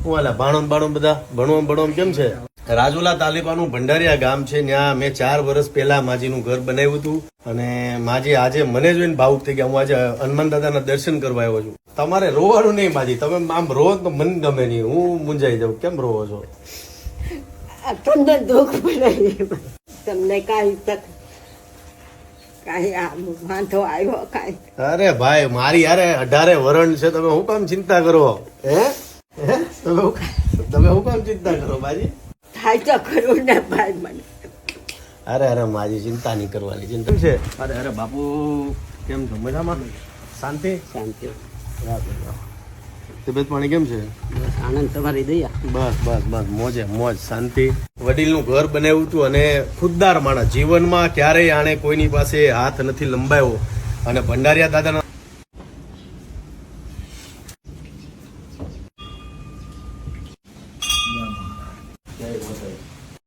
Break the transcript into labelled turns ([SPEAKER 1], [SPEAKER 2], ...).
[SPEAKER 1] હું આલા ભાણો બધા ભણવા કેમ છે? રાજુલા તાલુકાનું ભંડારીયા ગામ છે. ત્યાં મેં 4 વર્ષ પહેલા માજીનું ઘર બનાવ્યું હતું અને માજી આજે મને જોઈને ભાવુક થઈ ગયા. હું આજે હનુમાન દાદાના દર્શન કરવા આવ્યો છું. તમારે રોવાનું નહીં માજી, તમે આમ રો તો મને ગમે નહીં, હું મૂંઝાઈ જાઉં. કેમ રોવો છો?
[SPEAKER 2] તમને દુઃખ પડે, તમને કાંઈ વાંધો આવ્યો કાંઈ?
[SPEAKER 1] અરે ભાઈ મારી યારે 18 વરણ છે, તમે શું કામ ચિંતા કરો? હે તમે શું કામ ચિંતા કરો માજી?
[SPEAKER 2] થાય તો ખરું ને ભાઈ મને.
[SPEAKER 1] અરે માજી ચિંતા નહીં કરવાની. ચિંતા છે? અરે બાપુ કેમ છો? મજામાં? શાંતિ?
[SPEAKER 2] શાંતિ.
[SPEAKER 1] તબિયત પાણી કેમ છે?
[SPEAKER 2] આનંદ તમારી દયા.
[SPEAKER 1] બસ મોજે મોજ, શાંતિ. વડીલનું ઘર બનાવ્યું હતું અને ખુદદાર માણસ, જીવનમાં ક્યારેય આણે કોઈની પાસે હાથ નથી લંબાવ્યો અને ભંડારીયા દાદાના જય માતાજી.